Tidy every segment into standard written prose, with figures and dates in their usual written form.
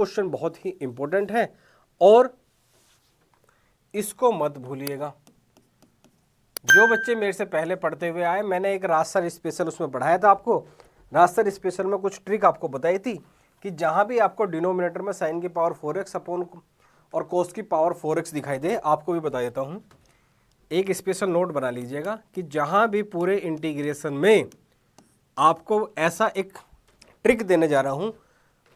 Question बहुत ही important है और इसको मत भूलिएगा। जो बच्चे मेरे से पहले पढ़ते हुए आए, मैंने एक राजसर स्पेशल उसमें पढ़ाया था आपको। राजसर स्पेशल में कुछ ट्रिक आपको बताई थी कि जहां भी आपको डिनोमिनेटर में साइन की पावर 4x अपॉन और कोस की पावर 4x दिखाई दे, आपको भी बता देता हूं, एक स्पेशल नोट बना लीजिएगा कि जहां भी पूरे इंटीग्रेशन में आपको ऐसा एक ट्रिक देने जा रहा हूं,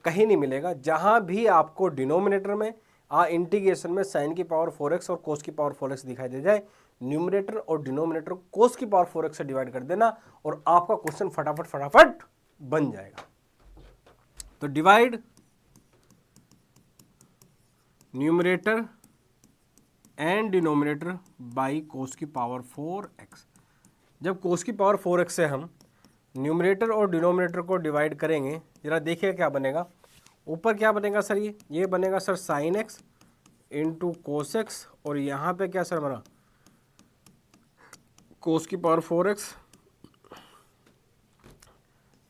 कहीं नहीं मिलेगा। जहां भी आपको डिनोमिनेटर में इंटीग्रेशन में साइन की पावर 4x और कोस की पावर 4x दिखाई दे जाए, न्यूमरेटर और डिनोमिनेटर कोस की पावर 4x से डिवाइड कर देना और आपका क्वेश्चन फटाफट फटाफट बन जाएगा। तो divide numerator and denominator by कोस की पावर 4x। जब कोस की पावर 4x से हम न्यूमरेटर और डिनोमिनेटर को डिवाइड करेंगे, जरा देखिए क्या बनेगा। ऊपर क्या बनेगा सर, ये बनेगा sir sine x into cos x, और यहाँ पे क्या सर हमारा कोस की पावर 4x,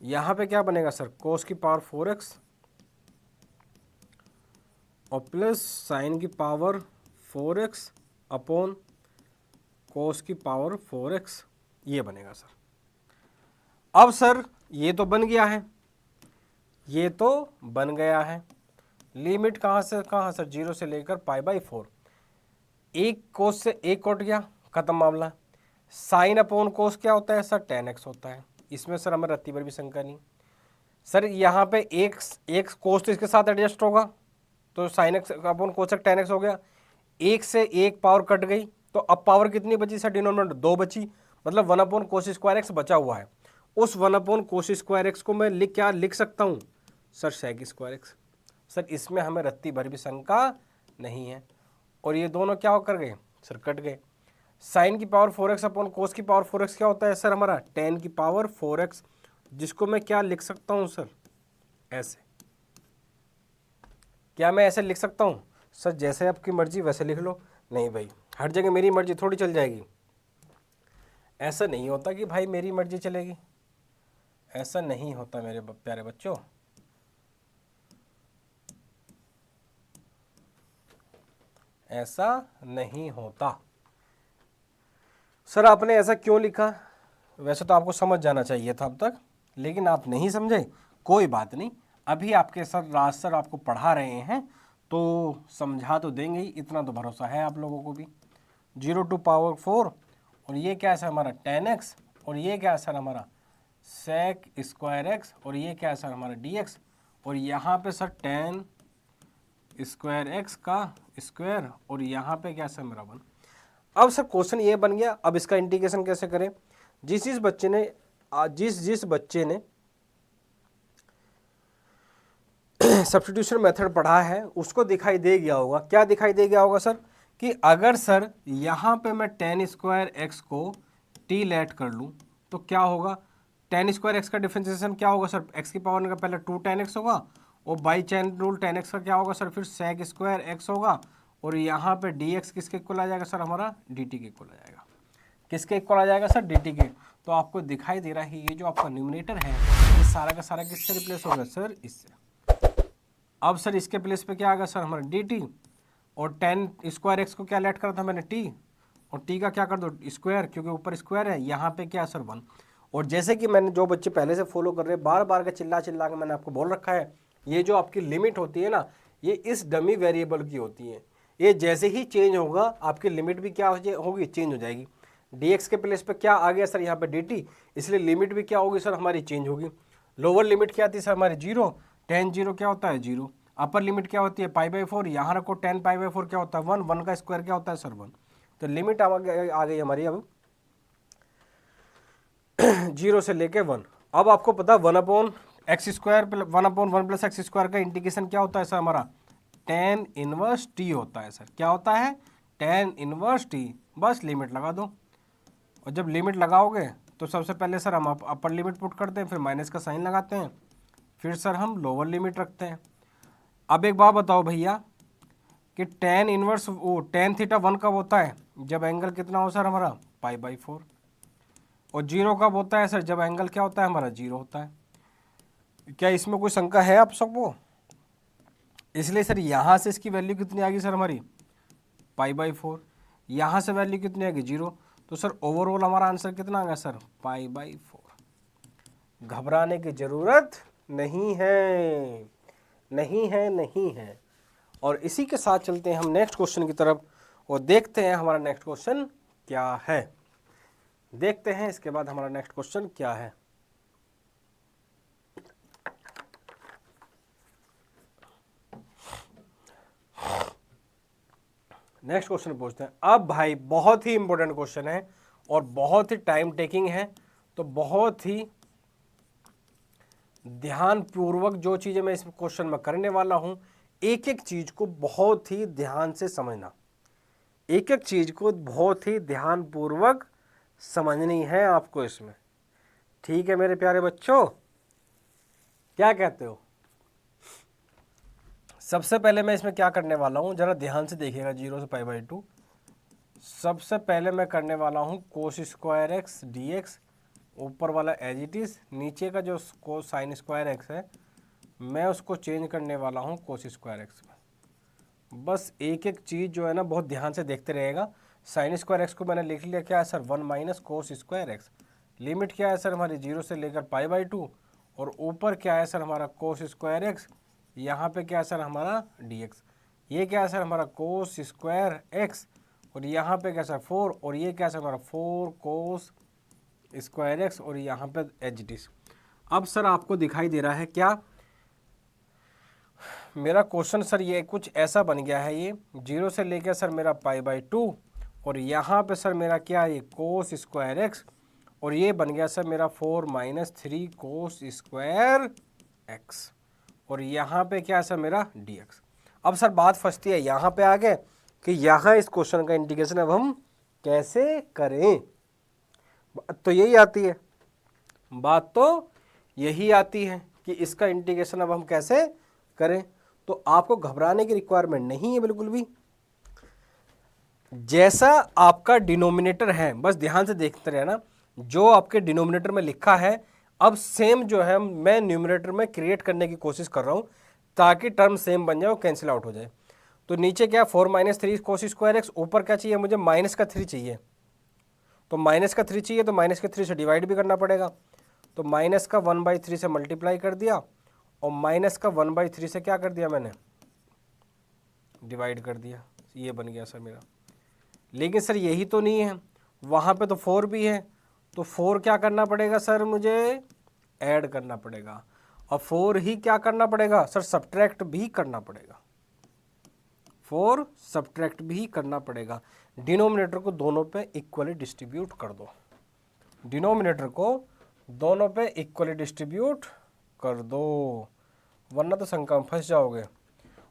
यहाँ पे क्या बनेगा सर कोस की पावर 4x और प्लस साइन की पावर 4x अपॉन कोस की पावर 4x, ये बनेगा सर। अब सर ये तो बन गया है, ये तो बन गया है। लिमिट कहाँ से कहाँ सर, 0 से लेकर π/4। एक कोस से एक कट गया, खत्म मामला। साइन अपॉन कोस क्या होता है सर, tan x होता है। इसमें सर हमें रत्ती भर भी शंका नहीं। सर यहाँ पे एक कोस तो इसके साथ एडजस्ट होगा, तो साइन एक्स अपॉन कोस tan x हो गया। एक से एक पावर कट गई, तो अब पावर कितनी बची सर, डिनोमिनेटर 2 बची, मतलब 1/cos² x बचा हुआ है। उस 1/cos² x को मैं क्या लिख सकता हूँ सर, sec²x। सर इसमें हमें रत्ती भर भी शंका नहीं है। और ये दोनों क्या होकर गए सर, कट गए। साइन की पावर 4x अपॉन कोस की पावर 4x क्या होता है सर हमारा, tan की पावर 4x, जिसको मैं क्या लिख सकता हूँ सर, ऐसे। क्या मैं ऐसे लिख सकता हूँ सर, जैसे आपकी मर्जी वैसे लिख लो। नहीं भाई, हर जगह मेरी मर्जी थोड़ी चल जाएगी। ऐसा नहीं होता कि भाई मेरी मर्जी चलेगी, ऐसा नहीं होता मेरे प्यारे बच्चों। ऐसा नहीं होता। सर आपने ऐसा क्यों लिखा, वैसे तो आपको समझ जाना चाहिए था अब तक, लेकिन आप नहीं समझे, कोई बात नहीं। अभी आपके सर राज सर आपको पढ़ा रहे हैं तो समझा तो देंगे ही, इतना तो भरोसा है आप लोगों को भी। 0 to power 4, और ये क्या है सर हमारा tan x, और ये क्या है सर हमारा sec²x, और ये क्या है सर हमारा dx, और यहाँ पे सर tan² का स्क्वायर, और यहाँ पे क्या सर मेरा 1। अब सर क्वेश्चन ये बन गया, अब इसका इंटीग्रेशन कैसे करें। जिस बच्चे ने सब्स्टिट्यूशन मेथड पढ़ा है उसको दिखाई दे गया होगा। क्या दिखाई दे गया होगा सर, कि अगर सर यहाँ पे मैं tan² को t लेट कर लूँ तो क्या होगा, tan² का डिफरेंशिएशन क्या होगा सर, x की पावर का पहले 2 tan x होगा, और by chain rule tan x का क्या होगा सर, फिर sec² होगा, और यहाँ पे dx किसके इक्वल आ जाएगा सर हमारा, dt के इक्वल आ जाएगा। किसके इक्वल आ जाएगा सर, dt के। तो आपको दिखाई दे रहा है ये जो आपका न्यूमरेटर है, ये सारा का सारा किससे रिप्लेस होगा सर, इससे। अब सर इसके प्लेस पे क्या आ गया सर हमारा dt, और tan² को क्या लेट करा था मैंने t, और t का क्या कर दो स्क्वायर, क्योंकि ऊपर स्क्वायर है, यहाँ पे क्या सर 1। और जैसे कि मैंने जो बच्चे पहले से फॉलो कर रहे हैं, बार बार का चिल्ला चिल्ला के मैंने आपको बोल रखा है, ये जो आपकी लिमिट होती है ना, ये इस डमी वेरिएबल की होती है। ये जैसे ही चेंज होगा आपकी लिमिट भी क्या होगी, चेंज हो जाएगी। dx के प्लेस पे क्या आ गया सर यहाँ पे dt, इसलिए लिमिट भी क्या होगी सर हमारी, चेंज होगी। लोअर लिमिट क्या आती है सर हमारी 0, tan 0 क्या होता है 0। अपर लिमिट क्या होती है π/4, यहाँ रखो tan π/4 क्या होता है 1, 1 का स्क्वायर क्या होता है सर 1। तो लिमिट आ गई हमारी अब 0 से लेके 1। अब आपको पता 1/x² 1/1 + x² का इंटीग्रेशन क्या होता है सर हमारा, tan 1t होता है सर। क्या होता है, tan 1t। बस लिमिट लगा दो, और जब लिमिट लगाओगे तो सबसे पहले सर हम अपर लिमिट पुट करते हैं, फिर माइनस का साइन लगाते हैं, फिर सर हम लोअर लिमिट रखते हैं। अब एक बात बताओ भैया कि tan 1 tan थीटा 1 कब होता है, जब एंगल कितना हो सर हमारा π/4, और 0 कब होता है सर, जब एंगल क्या होता है हमारा 0 होता है। क्या इसमें कोई शंका है आप सबको, इसलिए सर यहाँ से इसकी वैल्यू कितनी आ गई सर हमारी π/4, यहाँ से वैल्यू कितनी आ गई 0, तो सर ओवरऑल हमारा आंसर कितना आ गया सर π/4। घबराने की ज़रूरत नहीं है, नहीं है, नहीं है। और इसी के साथ चलते हैं हम नेक्स्ट क्वेश्चन की तरफ और देखते हैं हमारा नेक्स्ट क्वेश्चन क्या है। देखते हैं इसके बाद हमारा नेक्स्ट क्वेश्चन क्या है। नेक्स्ट क्वेश्चन पूछते हैं। अब भाई बहुत ही इंपॉर्टेंट क्वेश्चन है और बहुत ही टाइम टेकिंग है, तो बहुत ही ध्यान पूर्वक जो चीजें मैं इस क्वेश्चन में करने वाला हूं, एक एक चीज को बहुत ही ध्यान से समझना, एक एक चीज को बहुत ही ध्यान पूर्वक समझनी है आपको इसमें। ठीक है मेरे प्यारे बच्चों, क्या कहते हो? सबसे पहले मैं इसमें क्या करने वाला हूं, जरा ध्यान से देखिएगा। 0 से π/2 सबसे पहले मैं करने वाला हूं cos स्क्वायर एक्स dx, ऊपर वाला एज इट इज, नीचे का जो sin स्क्वायर एक्स है मैं उसको चेंज करने वाला हूं cos स्क्वायर एक्स में। बस एक एक चीज़ जो है ना बहुत ध्यान से देखते रहेगा। sin स्क्वायर एक्स को मैंने लिख लिया, क्या है sir 1 - cos square x. Limit क्या है सर हमारी 0 से लेकर π/2, और ऊपर क्या है सर हमारा cos स्क्वायर एक्स, यहाँ पे क्या है सर हमारा dx। ये क्या है सर हमारा cos स्क्वायर एक्स, और यहाँ पे क्या सर 4, और ये क्या है सर हमारा 4 cos स्क्वायर एक्स, और यहाँ पे एज इट इज। अब सर आपको दिखाई दे रहा है क्या मेरा क्वेश्चन? सर ये कुछ ऐसा बन गया है, ये 0 से लेकर सर मेरा π/2, और यहाँ पे सर मेरा क्या है ये cos स्क्वायर एक्स, और ये बन गया सर मेरा 4 - 3 cos स्क्वायर एक्स, और यहाँ पे क्या है सर मेरा dx। अब सर बात फंसती है यहाँ पे आगे कि यहाँ इस क्वेश्चन का इंटीग्रेशन अब हम कैसे करें। बात तो यही आती है, बात तो यही आती है कि इसका इंटीग्रेशन अब हम कैसे करें। तो आपको घबराने की रिक्वायरमेंट नहीं है बिल्कुल भी। जैसा आपका डिनोमिनेटर है बस ध्यान से देखते रहना, जो आपके डिनोमिनेटर में लिखा है अब सेम जो है मैं न्यूमरेटर में क्रिएट करने की कोशिश कर रहा हूं ताकि टर्म सेम बन जाए और कैंसिल आउट हो जाए। तो नीचे क्या 4 - 3 cos स्क्वायर एक्स, ऊपर क्या चाहिए मुझे -3 चाहिए, तो -3 चाहिए तो -3 से डिवाइड भी करना पड़ेगा। तो -1/3 से मल्टीप्लाई कर दिया, और -1/3 से क्या कर दिया मैंने डिवाइड कर दिया, ये बन गया सर मेरा। लेकिन सर यही तो नहीं है, वहाँ पे तो 4 भी है, तो 4 क्या करना पड़ेगा सर मुझे ऐड करना पड़ेगा, और 4 ही क्या करना पड़ेगा सर सब्ट्रैक्ट भी करना पड़ेगा, 4 सब्ट्रैक्ट भी करना पड़ेगा। डिनोमिनेटर को दोनों पे इक्वली डिस्ट्रीब्यूट कर दो, डिनोमिनेटर को दोनों पे इक्वली डिस्ट्रीब्यूट कर दो, वरना तो शंका में फंस जाओगे।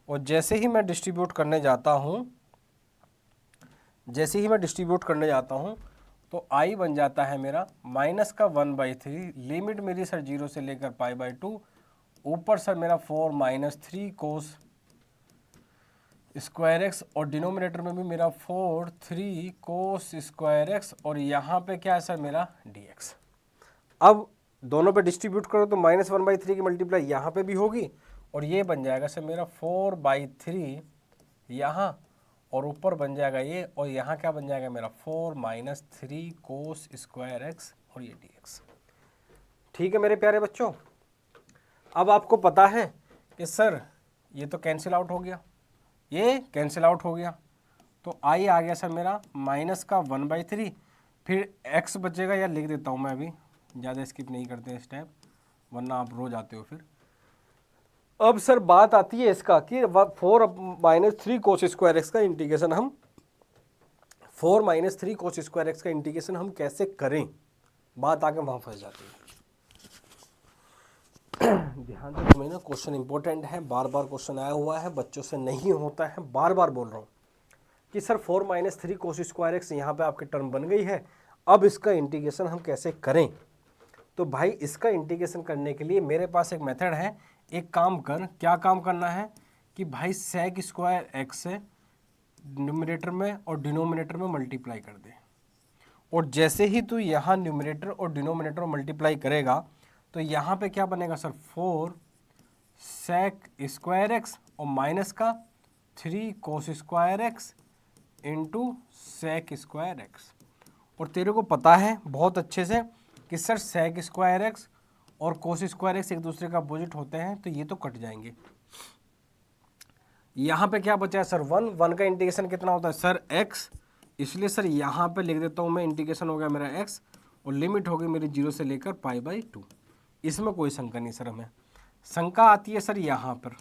और जैसे ही मैं डिस्ट्रीब्यूट करने जाता हूँ, जैसे ही मैं डिस्ट्रीब्यूट करने जाता हूँ तो i बन जाता है मेरा -1/3, लिमिट मेरी सर 0 से लेकर π/2, ऊपर सर मेरा 4 - 3 cos स्क्वायर एक्स, और डिनोमिनेटर में भी मेरा 4 3 cos स्क्वायर एक्स, और यहाँ पे क्या है सर मेरा dx। अब दोनों पे डिस्ट्रीब्यूट करो तो -1/3 की मल्टीप्लाई यहाँ पे भी होगी, और ये बन जाएगा सर मेरा 4/3 यहाँ, और ऊपर बन जाएगा ये, और यहाँ क्या बन जाएगा मेरा 4 - 3 cos स्क्वायर एक्स, और ये dx। ठीक है मेरे प्यारे बच्चों, अब आपको पता है कि सर ये तो कैंसिल आउट हो गया, ये कैंसिल आउट हो गया, तो i आ गया सर मेरा -1/3, फिर x बचेगा, या लिख देता हूँ मैं अभी, ज़्यादा स्किप नहीं करते इस टाइम वरना आप रोज आते हो फिर। अब सर बात आती है इसका कि 4 - 3 cos स्क्वायर एक्स का इंटीग्रेशन हम 4 - 3 cos स्क्वायर एक्स का इंटीग्रेशन हम कैसे करें, बात आगे वहाँ फंस जाती है। ध्यान से समझना, क्वेश्चन इंपॉर्टेंट है, बार बार क्वेश्चन आया हुआ है, बच्चों से नहीं होता है, बार बार बोल रहा हूँ कि सर 4 - 3 cos स्क्वायर एक्स यहाँ पे आपकी टर्म बन गई है, अब इसका इंटीग्रेशन हम कैसे करें। तो भाई इसका इंटीग्रेशन करने के लिए मेरे पास एक मेथड है, एक काम कर, क्या काम करना है कि भाई sec स्क्वायर एक्स से न्यूमरेटर में और डिनोमिनेटर में मल्टीप्लाई कर दे, और जैसे ही तू यहाँ न्यूमरेटर और डिनोमिनेटर में मल्टीप्लाई करेगा तो यहाँ पे क्या बनेगा सर 4 sec स्क्वायर एक्स, और माइनस का 3 cos square x into sec square x. और तेरे को पता है बहुत अच्छे से कि सर सेक स्क्वायर एक्स और कोस स्क्वायर एक्स एक दूसरे का अपोजिट होते हैं, तो ये तो कट जाएंगे। यहाँ पे क्या बचा है सर 1, 1 का इंटीग्रेशन कितना होता है सर x, इसलिए सर यहाँ पे लिख देता हूँ मैं, इंटीग्रेशन हो गया मेरा x और लिमिट हो गई मेरी 0 से लेकर π/2। इसमें कोई शंका नहीं सर, हमें शंका आती है सर यहाँ पर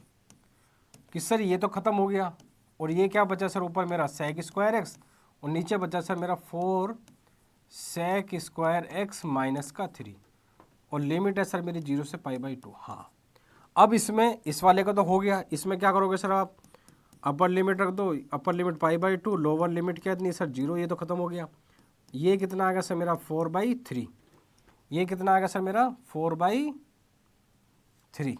कि सर ये तो ख़त्म हो गया और ये क्या बचा सर, ऊपर मेरा सेक स्क्वायर एक्स और नीचे बचा सर मेरा 4 सेक स्क्वायर एक्स माइनस का 3 और लिमिट है सर मेरी 0 से π/2। हाँ, अब इसमें इस वाले का तो हो गया, इसमें क्या करोगे सर आप, अपर लिमिट रख दो, अपर लिमिट π/2, लोअर लिमिट क्या इतनी सर 0, ये तो ख़त्म हो गया। ये कितना आ गया सर मेरा 4/3, ये कितना आ गया सर मेरा 4/3।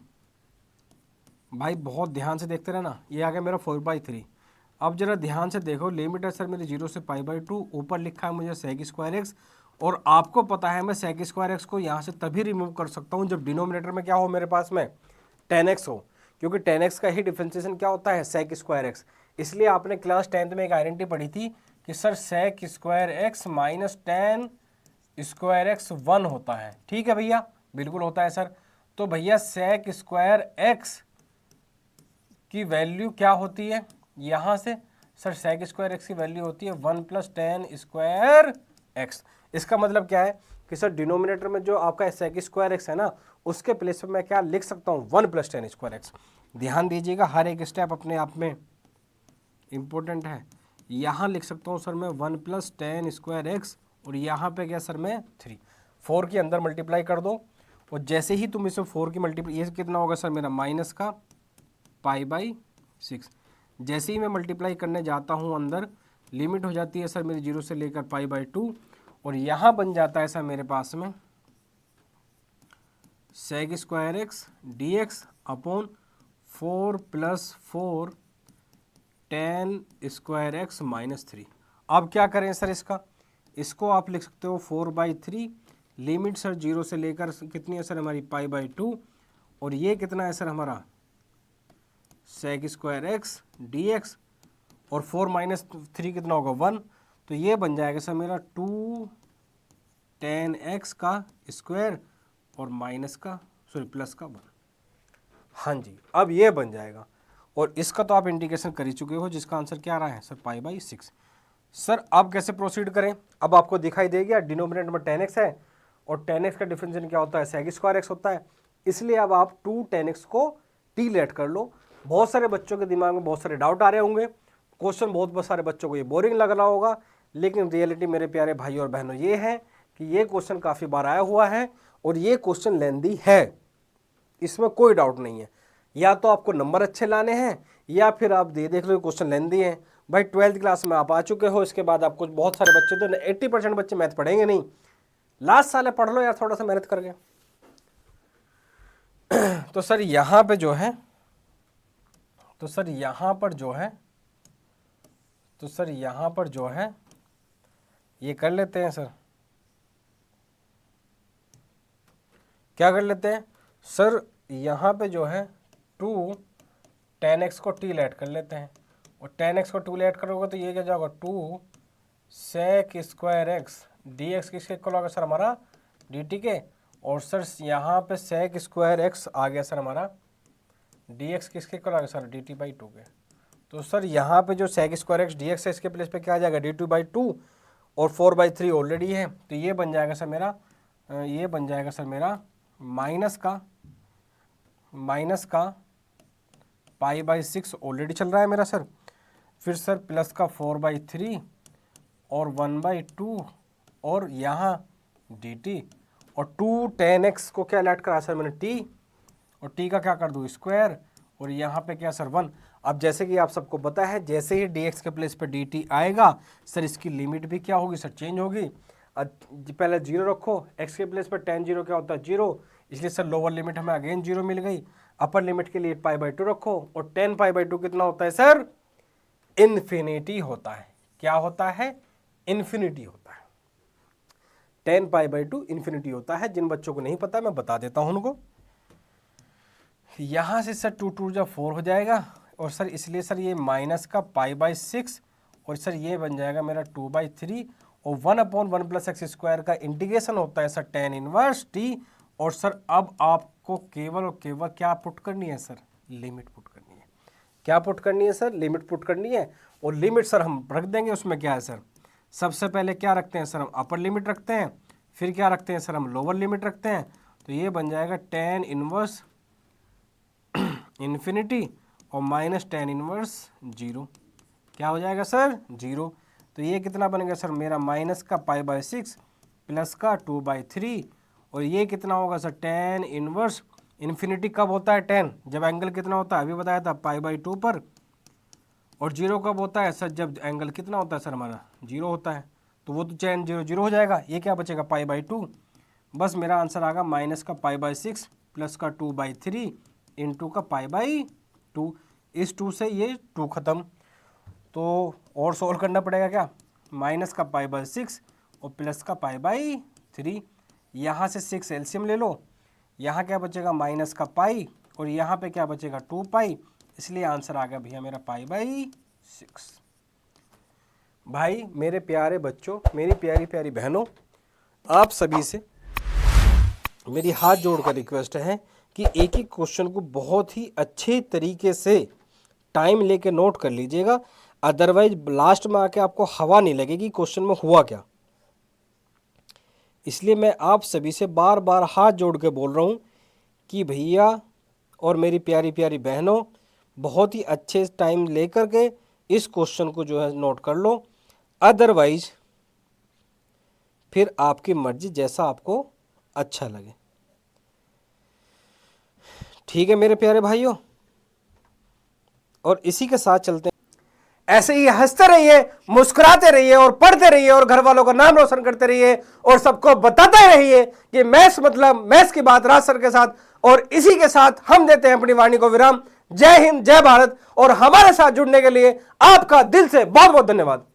भाई बहुत ध्यान से देखते रहना, ये आ गया मेरा 4/3। अब जरा ध्यान से देखो, लिमिट है सर मेरी 0 से π/2, ऊपर लिखा है मुझे सेक स्क्वायर एक्स, और आपको पता है मैं सेक स्क्वायर एक्स को यहाँ से तभी रिमूव कर सकता हूँ जब डिनोमिनेटर में क्या हो मेरे पास में 10x हो, क्योंकि 10x का ही डिफरेंशिएशन क्या होता है सेक स्क्वायर एक्स। इसलिए आपने क्लास 10th में एक आइडेंटिटी पढ़ी थी कि sir sec square x minus 10 square x 1 होता है। ठीक है भैया, बिल्कुल होता है सर। तो भैया सेक स्क्वायर एक्स की वैल्यू क्या होती है यहाँ से, सर सेक स्क्वायर एक्स की वैल्यू होती है 1 + 10 स्क्वायर एक्स। इसका मतलब क्या है कि सर डिनोमिनेटर में जो आपका सेक स्क्वायर एक्स है ना, उसके प्लेस पे मैं क्या लिख सकता हूँ 1 + 10 स्क्वायर एक्स। ध्यान दीजिएगा, हर एक स्टेप अपने आप में इम्पोर्टेंट है। यहाँ लिख सकता हूँ सर मैं 1 + 10 स्क्वायर एक्स और यहाँ पे क्या सर मैं 3, 4 के अंदर मल्टीप्लाई कर दो और जैसे ही तुम इसे 4 की मल्टीप्लाई, ये कितना होगा सर मेरा माइनस का π/6। जैसे ही मैं मल्टीप्लाई करने जाता हूँ अंदर, लिमिट हो जाती है सर मेरी 0 से लेकर π/2 और यहाँ बन जाता है सर मेरे पास में sec square x dx upon 4 + 4 10 square x minus 3। अब क्या करें सर इसको आप लिख सकते हो 4/3, लिमिट सर 0 से लेकर कितनी है सर हमारी π/2 और ये कितना है सर हमारा सेक स्क्वायर एक्स dx और 4 - 3 कितना होगा 1, तो ये बन जाएगा सर मेरा 2 10x का स्क्वायर और प्लस का 1। हाँ जी, अब ये बन जाएगा और इसका तो आप इंटीग्रेशन कर ही चुके हो, जिसका आंसर क्या आ रहा है सर π/6। सर अब कैसे प्रोसीड करें, अब आपको दिखाई दे गया डिनोमिनेटर में 10x है और 10x का डिफरेंशिएशन क्या होता है सेक स्क्वायर एक्स होता है, इसलिए अब आप 2 10x को टी लेट कर लो। बहुत सारे बच्चों के दिमाग में बहुत सारे डाउट आ रहे होंगे, क्वेश्चन बहुत सारे बच्चों को ये बोरिंग लग रहा होगा, लेकिन रियलिटी मेरे प्यारे भाई और बहनों ये है कि ये क्वेश्चन काफ़ी बार आया हुआ है और ये क्वेश्चन लेंदी है, इसमें कोई डाउट नहीं है। या तो आपको नंबर अच्छे लाने हैं या फिर आप देख लो क्वेश्चन लेंदी हैं। भाई 12th क्लास में आप आ चुके हो, इसके बाद आपको बहुत सारे बच्चे तो 80% बच्चे मैथ पढ़ेंगे नहीं, लास्ट साल पढ़ लो यार थोड़ा सा मेहनत करके। तो सर यहाँ पे जो है तो सर यहाँ पर जो है ये कर लेते हैं सर, क्या कर लेते हैं सर, यहाँ पे जो है 2 10x को टी लेट कर लेते हैं और 10x को 2 लेट करोगे तो ये क्या जाएगा 2 सेक स्क्वायर एक्स dx किसके इक्वल होगा सर हमारा dt के, और सर यहाँ पे सेक स्क्वायर एक्स आ गया सर हमारा dx किसके इक्वल आ गया सर dt/2 के। तो सर यहाँ पे जो सेक स्क्वायर एक्स dx है इसके प्लेस पे क्या आ जाएगा dt/2 और 4/3 ऑलरेडी है, तो ये बन जाएगा सर मेरा माइनस का π/6 ऑलरेडी चल रहा है मेरा सर, फिर सर प्लस का 4/3 और 1/2 और यहाँ dt और 2 10x को क्या लेट करा सर मैंने t और t का क्या कर दूँ स्क्वायर और यहाँ पे क्या सर 1। अब जैसे कि आप सबको पता है जैसे ही dx के प्लेस पे dt आएगा सर इसकी लिमिट भी क्या होगी सर चेंज होगी। पहले 0 रखो, x के प्लेस पे tan 0 क्या होता है 0, इसलिए सर लोअर लिमिट हमें अगेन 0 मिल गई। अपर लिमिट के लिए π/2 रखो और 10 π/2 कितना होता है सर इन्फिनिटी होता है। क्या होता है इन्फिनिटी होता है, 10 π/2 इन्फिनिटी होता है। जिन बच्चों को नहीं पता मैं बता देता हूं उनको। यहाँ से सर 2 2 4 हो जाएगा, और सर इसलिए सर ये माइनस का π/6 और सर ये बन जाएगा मेरा 2/3 और 1/1 + x² का इंटीग्रेशन होता है सर tan इनवर्स t। और सर अब आपको केवल और केवल क्या पुट करनी है सर, लिमिट पुट करनी है। क्या पुट करनी है सर, लिमिट पुट करनी है। और लिमिट सर हम रख देंगे, उसमें क्या है सर, सबसे पहले क्या रखते हैं सर, हम अपर लिमिट रखते हैं, फिर क्या रखते हैं सर, हम लोअर लिमिट रखते हैं। तो ये बन जाएगा tan इनवर्स इन्फिनिटी और माइनस tan इनवर्स 0। क्या हो जाएगा सर, 0। तो ये कितना बनेगा सर मेरा माइनस का π/6 प्लस का 2/3 और ये कितना होगा सर tan इनवर्स इन्फिनिटी कब होता है 10, जब एंगल कितना होता है, अभी बताया था π/2 पर। और 0 कब होता है सर, जब एंगल कितना होता है सर हमारा 0 होता है। तो वो तो tan 0 0 हो जाएगा, ये क्या बचेगा π/2। बस मेरा आंसर आ गया माइनस का π/6 प्लस का 2/3 इंटू का π/2। इस 2 से ये 2 ख़त्म। तो और सोल्व करना पड़ेगा क्या, माइनस का π/6 और प्लस का π/3। यहाँ से 6 एलसीएम ले लो, यहाँ क्या बचेगा माइनस का पाई और यहाँ पे क्या बचेगा 2π, इसलिए आंसर आ गया भैया मेरा π/6। भाई मेरे प्यारे बच्चों, मेरी प्यारी प्यारी बहनों, आप सभी से मेरी हाथ जोड़कर रिक्वेस्ट है कि एक एक क्वेश्चन को बहुत ही अच्छे तरीके से टाइम लेके नोट कर लीजिएगा, अदरवाइज लास्ट में आके आपको हवा नहीं लगेगी क्वेश्चन में हुआ क्या। इसलिए मैं आप सभी से बार बार हाथ जोड़ के बोल रहा हूँ कि भैया और मेरी प्यारी प्यारी बहनों, बहुत ही अच्छे टाइम लेकर के इस क्वेश्चन को जो है नोट कर लो, अदरवाइज फिर आपकी मर्जी, जैसा आपको अच्छा लगे। ठीक है मेरे प्यारे भाइयों, और इसी के साथ चलते हैं। ऐसे ही हंसते रहिए, मुस्कुराते रहिए और पढ़ते रहिए और घर वालों का नाम रोशन करते रहिए और सबको बताते रहिए कि मैथ्स मतलब मैथ्स की बात राज सर के साथ। और इसी के साथ हम देते हैं अपनी वाणी को विराम। जय हिंद, जय भारत। और हमारे साथ जुड़ने के लिए आपका दिल से बहुत बहुत धन्यवाद।